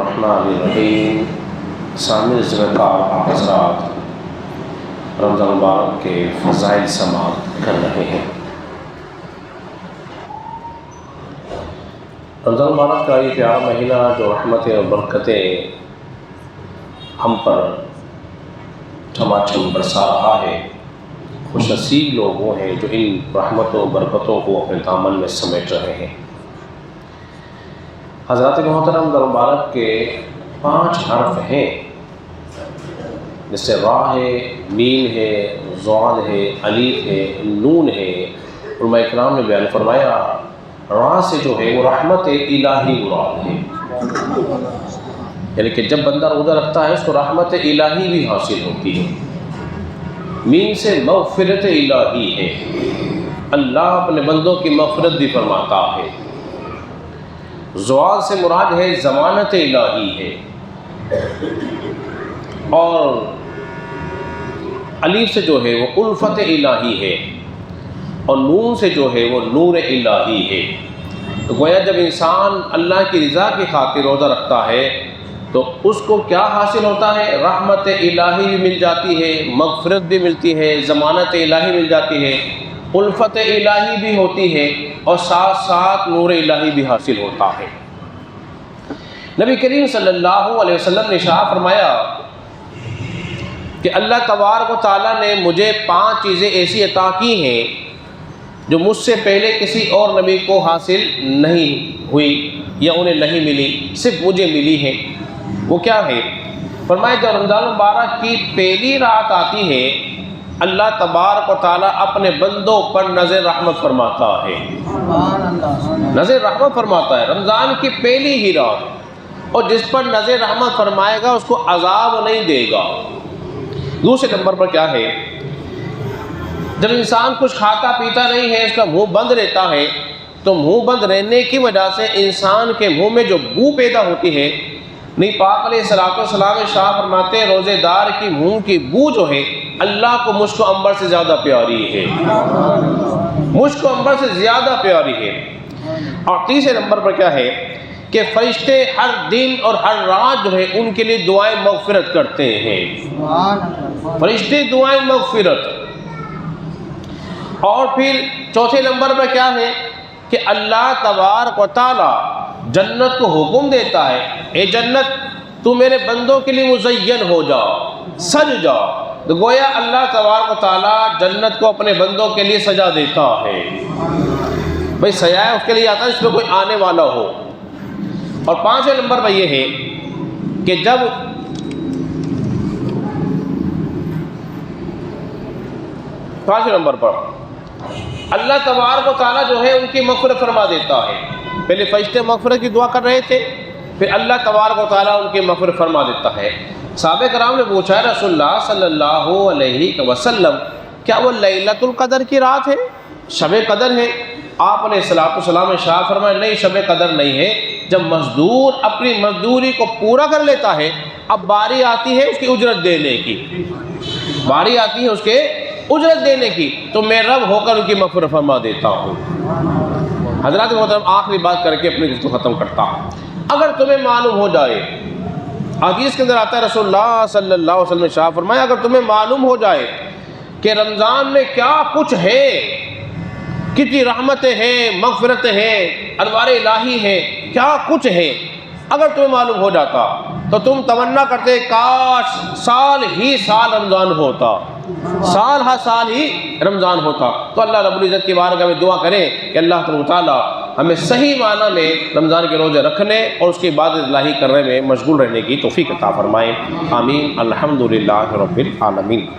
الرحمن الرحیم سامع ذمکار حضرات، رمضان المبارک کے فضائل سماعت کر رہے ہیں۔ رمضان المبارک کا یہ پیارا مہینہ جو رحمتیں اور برکتیں ہم پر ٹھماٹھم برسا رہا ہے، خوش نصیب لوگ وہ ہیں جو ان رحمتوں و برکتوں کو اپنے دامن میں سمیٹ رہے ہیں۔ حضرات محترم، رمضان المبارک کے 5 حرف ہیں، جیسے را ہے، میم ہے، ضاد ہے، الف ہے، نون ہے۔ علماء اکرام نے بیان فرمایا را سے جو ہے وہ رحمت الہی مراد ہے، یعنی کہ جب بندہ روزہ رکھتا ہے اس کو رحمت الہی بھی حاصل ہوتی ہے۔ میم سے مغفرت الہی ہے، اللہ اپنے بندوں کی مغفرت بھی فرماتا ہے۔ ضاد سے مراد ہے ضمانت الہی ہے، اور الف سے جو ہے وہ الفت الہی ہے، اور نون سے جو ہے وہ نور الہی ہے۔ تو گویا جب انسان اللہ کی رضا کی خاطر روزہ رکھتا ہے تو اس کو کیا حاصل ہوتا ہے؟ رحمت الہی بھی مل جاتی ہے، مغفرت بھی ملتی ہے، ضمانت الہی مل جاتی ہے، الفت الہی بھی ہوتی ہے، اور ساتھ ساتھ نور الہی بھی حاصل ہوتا ہے۔ نبی کریم صلی اللہ علیہ وسلم نے ارشاد فرمایا کہ اللہ تبارک و تعالیٰ نے مجھے 5 چیزیں ایسی عطا کی ہیں جو مجھ سے پہلے کسی اور نبی کو حاصل نہیں ہوئی یا انہیں نہیں ملی، صرف مجھے ملی ہیں۔ وہ کیا ہے؟ فرمایا جب رمضان المبارک کی پہلی رات آتی ہے، اللہ تبارک و تعالیٰ اپنے بندوں پر نظر رحمت فرماتا ہے، نظر رحمت فرماتا ہے رمضان کی پہلی ہی رات، اور جس پر نظر رحمت فرمائے گا اس کو عذاب نہیں دے گا۔ دوسرے نمبر پر کیا ہے؟ جب انسان کچھ کھاتا پیتا نہیں ہے، اس کا منہ بند رہتا ہے، تو منہ بند رہنے کی وجہ سے انسان کے منہ میں جو بو پیدا ہوتی ہے، نبی پاک علیہ الصلوۃ والسلام ارشاد فرماتے ہیں روزے دار کی منہ کی بو جو ہے اللہ کو مشک و عنبر سے زیادہ پیاری ہے، مشک و عنبر سے زیادہ پیاری ہے۔ اور تیسرے نمبر پر کیا ہے کہ فرشتے ہر دن اور ہر رات جو ہے ان کے لیے دعائیں مغفرت کرتے ہیں، فرشتے دعائیں مغفرت۔ اور پھر چوتھے نمبر پر کیا ہے کہ اللہ تبارک و تعالی جنت کو حکم دیتا ہے، اے جنت تو میرے بندوں کے لیے مزین ہو جا، سج جا۔ تو گویا اللہ تبارک و تعالی جنت کو اپنے بندوں کے لیے سجا دیتا ہے۔ بھئی سجایا اس کے لیے آتا ہے اس میں کوئی آنے والا ہو۔ اور 5ویں نمبر پر یہ ہے کہ جب پانچویں نمبر پر اللہ تبارک و تعالیٰ جو ہے ان کی مغفرت فرما دیتا ہے۔ پہلے فرشتے مغفرت کی دعا کر رہے تھے، پھر اللہ تبارک و تعالیٰ ان کی مغفرت فرما دیتا ہے۔ صحابہ کرام نے پوچھا رسول اللہ صلی اللہ علیہ وسلم کیا وہ لیلۃ القدر کی رات ہے، شب قدر ہے؟ آپ علیہ الصلوۃ والسلام نے ارشاد فرمایا نہیں، شب قدر نہیں ہے۔ جب مزدور اپنی مزدوری کو پورا کر لیتا ہے، اب باری آتی ہے اس کی اجرت دینے کی، باری آتی ہے اس کے اجرت دینے کی، تو میں رب ہو کر ان کی مغفرت فرما دیتا ہوں۔ حضرات محترم، آخری بات کر کے اپنی گفتگو ختم کرتا ہوں۔ اگر تمہیں معلوم ہو جائے، حدیث کے اندر آتا ہے رسول اللہ صلی اللہ علیہ وسلم نے ارشاد فرمایا اگر تمہیں معلوم ہو جائے کہ رمضان میں کیا کچھ ہے، کتنی رحمتیں ہیں، مغفرتیں ہیں، انوار الہی ہیں، کیا کچھ ہے، اگر تمہیں معلوم ہو جاتا تو تم تمنا کرتے کاش سال ہی سال رمضان ہوتا، سال ہر سال ہی رمضان ہوتا۔ تو اللہ رب العزت کی بارگاہ میں دعا کریں کہ اللہ تعالیٰ ہمیں صحیح معنی میں رمضان کے روزے رکھنے اور اس کی عبادت الہی کرنے میں مشغول رہنے کی توفیق عطا فرمائیں۔ آمین۔ الحمدللہ رب العالمین۔